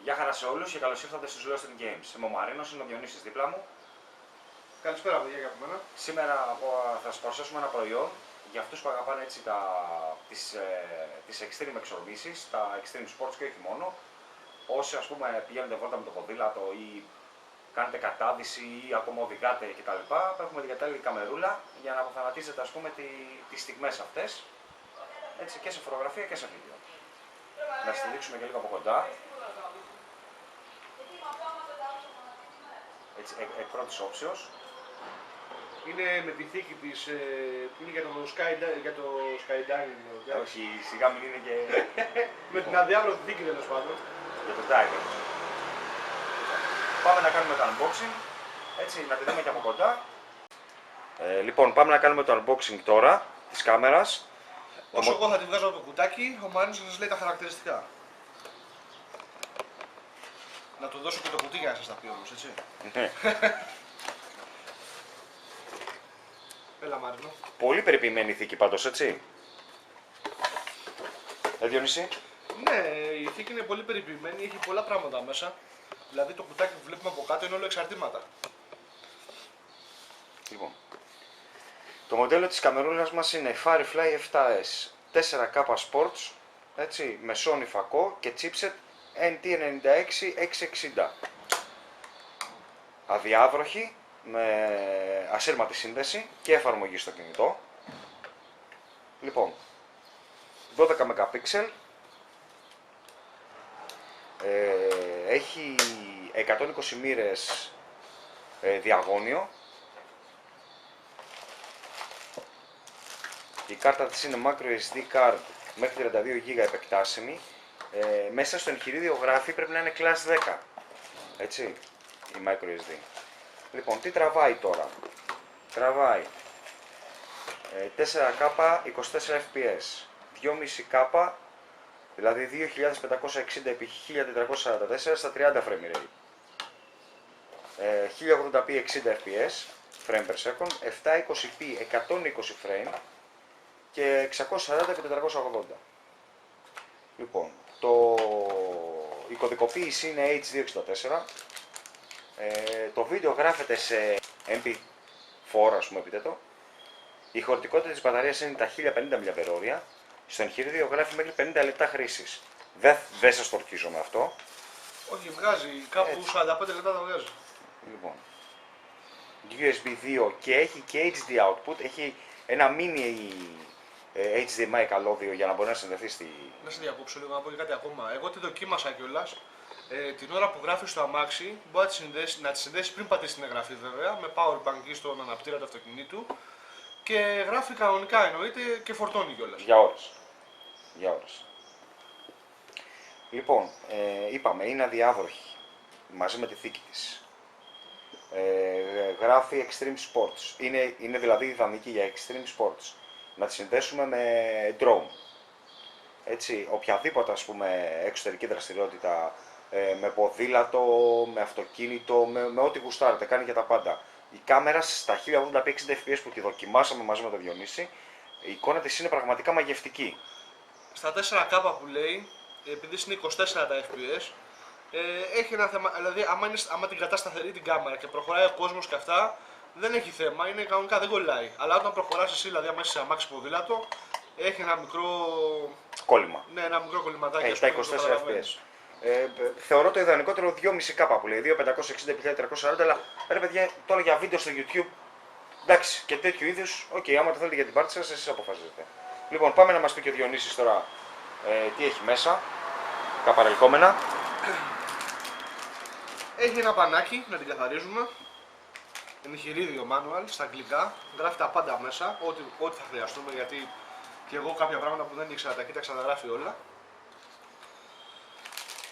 Γεια χαρά σε όλους και καλώς ήρθατε στους Lost in Games. Είμαι ο Μαρίνος, είναι ο Διονύσης δίπλα μου. Καλησπέρα, παιδιά, για μένα. Σήμερα θα σας παρουσιάσουμε ένα προϊόν για αυτούς που αγαπάνε έτσι τις extreme εξορμήσεις, τα extreme sports και όχι μόνο. Όσοι ας πούμε πηγαίνετε βόλτα με το ποδήλατο ή κάνετε κατάδυση ή ακόμα οδηγάτε κτλ. Έχουμε την κατάλληλη καμερούλα για να αποθανατίζετε ας πούμε τις στιγμές αυτές, έτσι, και σε φωτογραφία και σε βίντεο. Να σας τη δείξουμε και λίγο από κοντά. Έτσι, εκ πρώτης όψεως. Είναι με τη θήκη της που είναι για το skydiving. Όχι, σιγά μην είναι και Με την αδιάβρωτη θήκη, τέλος πάντων. για το diving. Πάμε να κάνουμε το unboxing, έτσι, να τη δούμε και από κοντά. Λοιπόν, πάμε να κάνουμε το unboxing τώρα της κάμερας. Όσο εγώ θα τη βγάζω από το κουτάκι, ο Μάρινος θα σας λέει τα χαρακτηριστικά. Να του δώσω και το κουτί για να σας τα πει όμως, έτσι. Έλα, Μάρινο. Πολύ περιποιημένη θήκη πάντως, έτσι. Διονύση. Ναι, η θήκη είναι πολύ περιποιημένη, έχει πολλά πράγματα μέσα. Δηλαδή το κουτάκι που βλέπουμε από κάτω είναι όλο εξαρτήματα. Λοιπόν, το μοντέλο της καμερούλας μας είναι Firefly 7S 4K Sports, έτσι, με Sony φακό και chipset NT96 660. Αδιάβροχη, με ασύρματη σύνδεση και εφαρμογή στο κινητό. Λοιπόν, 12 MP, έχει 120 μοίρες διαγώνιο. Η κάρτα της είναι microSD card μέχρι 32 GB επεκτάσιμη. Μέσα στο εγχειρίδιο γράφει πρέπει να είναι class 10, έτσι, η microSD. Λοιπόν, τι τραβάει τώρα? Τραβάει 4K 24 fps, 2,5K, δηλαδή 2560x1444 στα 30 frame rate, 1080p 60 fps, frame per second, 720p 120 frame και 640x480. Λοιπόν, η κωδικοποίηση είναι H264. Το βίντεο γράφεται σε MP4, ας πούμε, επίτετο. Η χωρητικότητα της μπαταρίας είναι τα 1050 mAh. Στο εγχειρίδιο γράφει μέχρι 50 λεπτά χρήσης. Δεν σας το ορκίζω με αυτό. Όχι, βγάζει κάπου 45 λεπτά τα βγάζει. Λοιπόν, USB 2 και έχει και HD output. Έχει ένα mini HDMI καλώδιο για να μπορεί να συνδεθεί στη... Να σε διακόψω λίγο να πω και κάτι ακόμα. Εγώ τη δοκίμασα κιόλας. Την ώρα που γράφει στο αμάξι, μπορεί να τη συνδέσει πριν πατήσει την εγγραφή βέβαια, με powerbank ή στον αναπτήρα του αυτοκινήτου και γράφει κανονικά εννοείται και φορτώνει κιόλας. Για ώρες. Για ώρες. Λοιπόν, είπαμε, είναι αδιάβροχη μαζί με τη θήκη της. Γράφει Extreme Sports. Είναι δηλαδή ιδανική για Extreme Sports. Να τη συνδέσουμε με drone. Έτσι, οποιαδήποτε ας πούμε εξωτερική δραστηριότητα, με ποδήλατο, με αυτοκίνητο, με ό,τι γουστάρετε, κάνει για τα πάντα. Η κάμερα στα 1080p 60 fps που τη δοκιμάσαμε μαζί με τον Διονύση, η εικόνα της είναι πραγματικά μαγευτική. Στα 4K που λέει, επειδή είναι 24 τα fps, έχει ένα θέμα, δηλαδή άμα την κρατάς σταθερή την κάμερα και προχωράει ο κόσμος και αυτά, δεν έχει θέμα, είναι κανονικά, δεν κολλάει. Αλλά όταν προχωράς εσύ, δηλαδή άμα είσαι σε αμάξι ποδήλατο, έχει ένα μικρό Κόλλημα. Ναι, ένα μικρό κολληματάκι. Στα 24 fps. Θεωρώ το ιδανικότερο 2,5K που λέει, 2560x340, αλλά ρε παιδιά, τώρα για βίντεο στο YouTube, εντάξει, και τέτοιου είδους, άμα το θέλετε για την πάρτι σας, εσείς αποφασίζετε. Λοιπόν, πάμε να μας πει και ο Διονύσης τώρα τι έχει μέσα, τα παρελκόμενα. Έχει ένα πανάκι να την καθαρίζουμε. Εγχειρίδιο manual στα αγγλικά. Γράφει τα πάντα μέσα, ό,τι θα χρειαστούμε, γιατί και εγώ κάποια πράγματα που δεν ήξερα τα κοίταξα να γράφει όλα.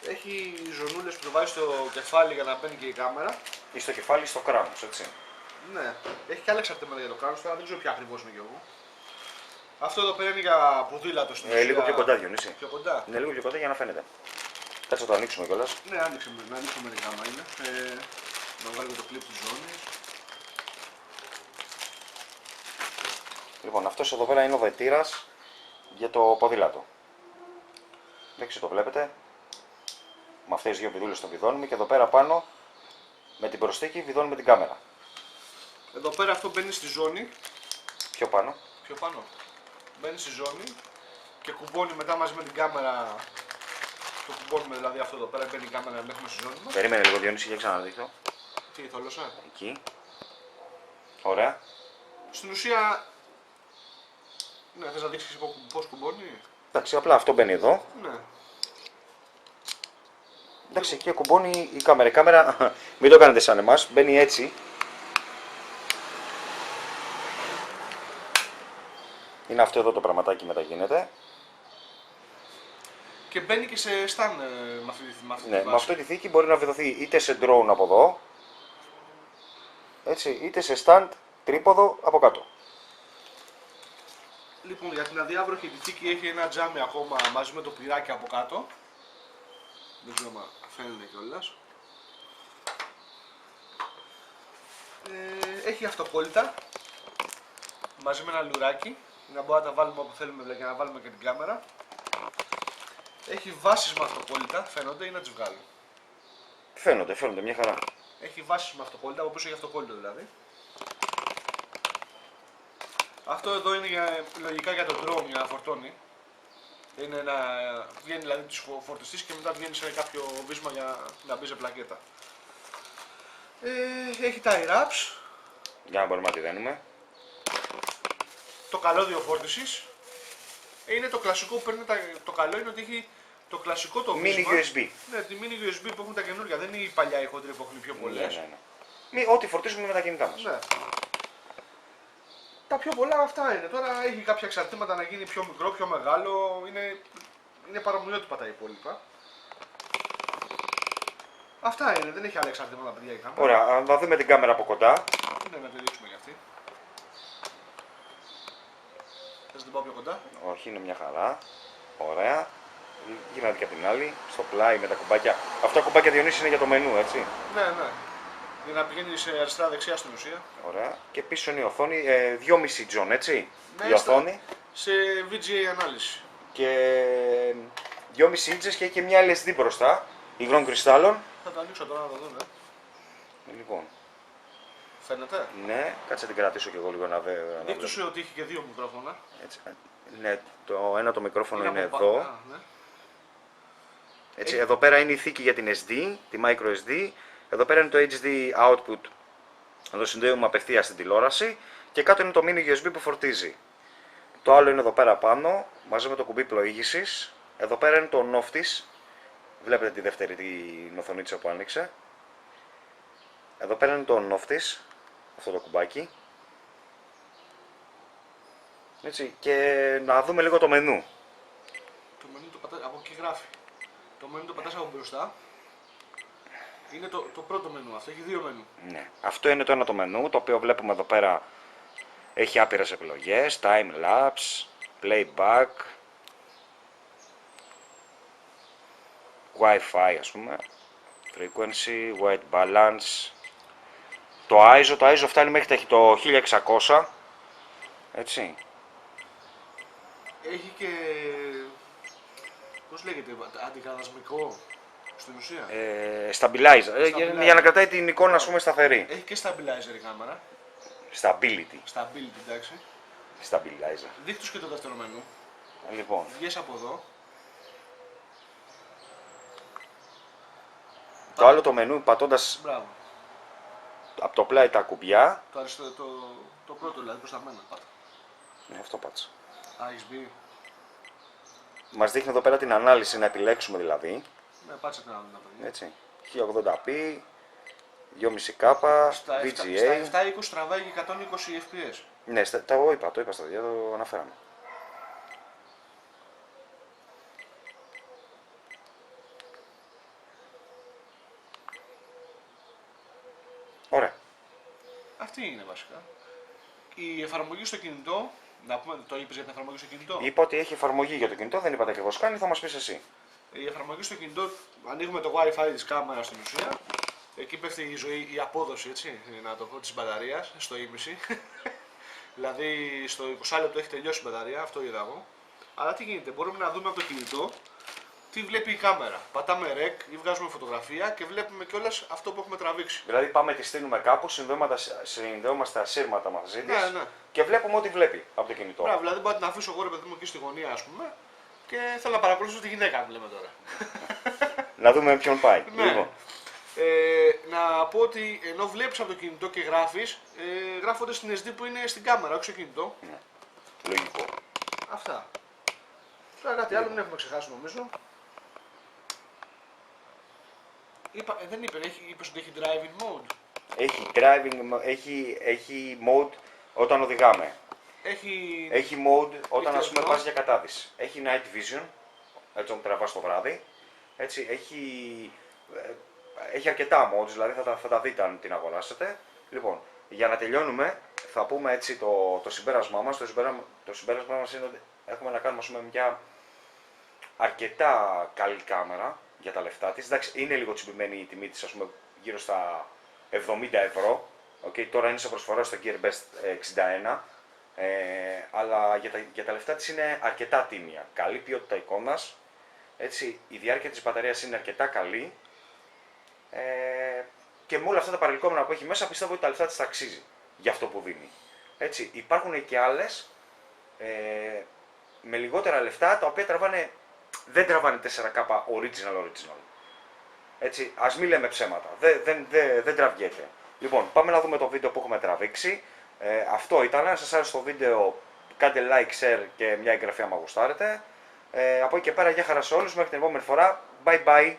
Έχει ζωνούλες που το βάζει στο κεφάλι για να μπαίνει και η κάμερα. Ή στο κεφάλι ή στο κράνος, έτσι. Ναι, έχει και άλλα εξαρτήματα για το κράνος, τώρα δεν ξέρω ποια ακριβώς είναι κι εγώ. Αυτό εδώ πέρα είναι για ποδήλατο στην ουσία. Λίγο πιο κοντά, Διονύση. Πιο κοντά. Ναι, λίγο πιο κοντά για να φαίνεται. Κάτσε να το ανοίξουμε κιόλας. Ναι, να ανοίξουμε μερικά άμα είναι. Να βγάλουμε το κλιπ της ζώνης. Λοιπόν, αυτός εδώ πέρα είναι ο δετήρας για το ποδήλατο. Δεν ξέρω, το βλέπετε. Με αυτές τις δύο βιδούλες το βιδώνουμε και εδώ πέρα πάνω με την προστίκη βιδώνουμε την κάμερα. Εδώ πέρα αυτό μπαίνει στη ζώνη. Πιο πάνω. Πιο πάνω. Μπαίνει στη ζώνη και κουμπώνει μετά μαζί με την κάμερα. Το κουμπώνουμε δηλαδή αυτό εδώ πέρα. Μπαίνει η κάμερα να έχουμε στη ζώνη μας. Περίμενε λίγο Διονύση για ξαναδείχνω. Τι θόλωσα. Εκεί. Ωραία. Στην ουσία. Ναι, θες να δείξεις πώς κουμπώνει. Εντάξει, απλά αυτό μπαίνει εδώ. Ναι. Εντάξει, εκεί κουμπώνει η κάμερα. Η κάμερα, μην το κάνετε σαν εμάς, μπαίνει έτσι. Είναι αυτό εδώ το πραγματάκι μεταγίνεται. Και μπαίνει και σε στάν με αυτή τη Ναι, βάση. με αυτή τη θήκη μπορεί να βιδωθεί είτε σε drone από εδώ, έτσι, είτε σε stand τρίποδο από κάτω. Λοιπόν, για την αδιάβροχη τη θήκη έχει ένα τζάμι ακόμα μαζί με το πυράκι από κάτω. Δεν ξέρω αν φαίνεται κιόλας. Έχει αυτοκόλλητα μαζί με ένα λουράκι για να μπορούμε να τα βάλουμε όπου θέλουμε δηλαδή, και να βάλουμε και την κάμερα. Έχει βάσεις με αυτοκόλλητα, φαίνονται ή να τις βγάλω. Φαίνονται μια χαρά. Έχει βάσεις με αυτοκόλλητα, από πίσω έχει αυτοκόλλητο δηλαδή. Αυτό εδώ είναι λογικά για τον drone για να φορτώνει. Είναι βγαίνει δηλαδή του φορτιστή και μετά βγαίνει σε κάποιο βίσμα για να μπει σε πλακέτα. Έχει tie wraps. Για να μπορούμε να τη δένουμε. Το καλώδιο φόρτισης. Είναι το κλασικό που παίρνει το καλό είναι ότι έχει το κλασικό το Mini βίσμα. USB. Ναι, τη mini USB που έχουν τα καινούργια. Δεν είναι η παλιά η χοντρή που έχουν πιο πολλές. Ναι. Ό,τι φορτίζουμε με τα κινητά μας. Ναι. Τα πιο πολλά αυτά είναι. Τώρα έχει κάποια εξαρτήματα να γίνει πιο μικρό, πιο μεγάλο. Είναι παρομοιότυπα τα υπόλοιπα. Αυτά είναι, δεν έχει άλλα εξαρτήματα παιδιά η κάμερα. Ωραία, να δούμε την κάμερα από κοντά. Ναι, να τη δείξουμε για αυτή. Θες να την πάω πιο κοντά. Όχι, είναι μια χαρά. Ωραία. Γυρνάτε και από την άλλη. Στο πλάι με τα κουμπάκια. Αυτά τα κουμπάκια Διονύση είναι για το μενού, έτσι. Ναι, ναι. Για να πηγαίνει σε αριστερά-δεξιά στην ουσία. Ωραία. Και πίσω είναι η οθόνη. 2,5 τζον, έτσι. Ναι, η οθόνη. Σε VGA ανάλυση. Και 2,5 ίντσες και έχει και μια LSD μπροστά. Υγρών κρυστάλλων. Θα το ανοίξω τώρα να το δούμε. Λοιπόν. Φαίνεται. Ναι, κάτσε να την κρατήσω και εγώ λίγο να δω. Δείκτωσε ότι έχει και δύο μικρόφωνα. Έτσι. Ναι, το ένα το μικρόφωνο είναι από εδώ. πάνω, ναι. Έτσι, εδώ πέρα είναι η θήκη για την SD, τη micro SD. Εδώ πέρα είναι το HD output. Να το συνδέουμε απευθείας στην τηλεόραση. Και κάτω είναι το mini USB που φορτίζει. Το άλλο είναι εδώ πέρα πάνω, μαζί με το κουμπί πλοήγησης. Εδώ πέρα είναι το on-off της. Βλέπετε τη δεύτερη την οθονίτσα που άνοιξε. Εδώ πέρα είναι το on-off της, αυτό το κουμπάκι. Έτσι, και να δούμε λίγο το μενού. Το μενού το πατάς, από εκεί γράφει. Το μενού το πατάς από μπροστά. Είναι το πρώτο μενού, αυτό έχει δύο μενού. Ναι. Αυτό είναι το ένα το μενού, το οποίο βλέπουμε εδώ πέρα έχει άπειρες επιλογές, time lapse, playback, Wi-Fi ας πούμε, frequency, white balance, το ISO φτάνει μέχρι το 1600, έτσι. Έχει και, πώς λέγεται, αντικατασμικό στην ουσία. Stabilizer, για να κρατάει την εικόνα ας πούμε σταθερή. Έχει και stabilizer η κάμερα. Stability, Stability, εντάξει. stabilizer. Δείχτους και το δεύτερο μενού. Λοιπόν, Βγες από εδώ. το άλλο το μενού πατώντας Μπράβο. από το πλάι τα κουμπιά, Το πρώτο δηλαδή προς τα μένα πάτα. ναι, αυτό πάτσα. έχεις μπει. Μας δείχνει εδώ πέρα την ανάλυση, να επιλέξουμε δηλαδή. Ναι, πάτσε να δούμε παιδιά. Έτσι. 1080p, 2,5K, Στα VGA. 720 τραβάει και 120 fps. Ναι, το είπα στα δύο, το αναφέραμε. Ωραία. Αυτή είναι βασικά. Η εφαρμογή στο κινητό, να πούμε, το είπες για την εφαρμογή στο κινητό. Είπα ότι έχει εφαρμογή για το κινητό, δεν είπατε ακριβώς κάνει, θα μας πεις εσύ. Η εφαρμογή στο κινητό, ανοίγουμε το Wi-Fi της κάμερας στην ουσία. Εκεί πέφτει η απόδοση, έτσι, να το πω, της μπαταρίας, στο ίμιση. Δηλαδή στο 20 λεπτό έχει τελειώσει η μπαταρία, αυτό είδα εγώ. Αλλά τι γίνεται, μπορούμε να δούμε από το κινητό τι βλέπει η κάμερα. Πατάμε rec ή βγάζουμε φωτογραφία και βλέπουμε κιόλας αυτό που έχουμε τραβήξει. Δηλαδή πάμε τη στείλουμε κάπου, συνδέομαστε ασύρματα μαζί της Ναι. και βλέπουμε ό,τι βλέπει από το κινητό. Μπράβο, δηλαδή μπορώ να την αφήσω εγώ ρε παιδί μου εκεί στη γωνία, ας πούμε, και θέλω να παρακολουθήσω τη γυναίκα που λέμε τώρα. Να δούμε με ποιον πάει. Ναι. Λοιπόν, Να πω ότι ενώ βλέπεις από το κινητό και γράφεις, γράφονται στην SD που είναι στην κάμερα, όχι στο κινητό. ναι. Λογικό. Αυτά. Τώρα κάτι άλλο δεν έχουμε ξεχάσει νομίζω. Δεν είπε, είπες ότι έχει driving mode. Έχει driving, έχει mode όταν οδηγάμε. Έχει mode όταν ας πούμε εικρινό. πας για κατάδυση. Έχει night vision, έτσι όταν τραβάς το βράδυ. Έτσι, έχει αρκετά modes, δηλαδή θα τα δείτε αν την αγοράσετε. Λοιπόν, για να τελειώνουμε, θα πούμε έτσι το συμπέρασμά μας. Το συμπέρασμά μας είναι ότι έχουμε να κάνουμε ας πούμε, μια αρκετά καλή κάμερα για τα λεφτά της. Εντάξει, είναι λίγο τσιμπημένη η τιμή της, ας πούμε, γύρω στα 70 ευρώ. Okay, τώρα είναι σε προσφορά στο GearBest 61. Αλλά για τα λεφτά της είναι αρκετά τίμια. Καλή ποιότητα εικόνας. Έτσι, η διάρκεια της μπαταρίας είναι αρκετά καλή. Και με όλα αυτά τα παρελκόμενα που έχει μέσα πιστεύω ότι τα λεφτά της τα αξίζει για αυτό που δίνει. Έτσι, υπάρχουν και άλλες με λιγότερα λεφτά τα οποία δεν τραβάνε 4K original. Έτσι, ας μην λέμε ψέματα, δεν τραβιέται. Λοιπόν, πάμε να δούμε το βίντεο που έχουμε τραβήξει. Αυτό ήταν, αν σας άρεσε το βίντεο κάντε like, share και μια εγγραφή άμα γουστάρετε. Από εκεί και πέρα, για χαρά σε όλους, μέχρι την επόμενη φορά, bye bye.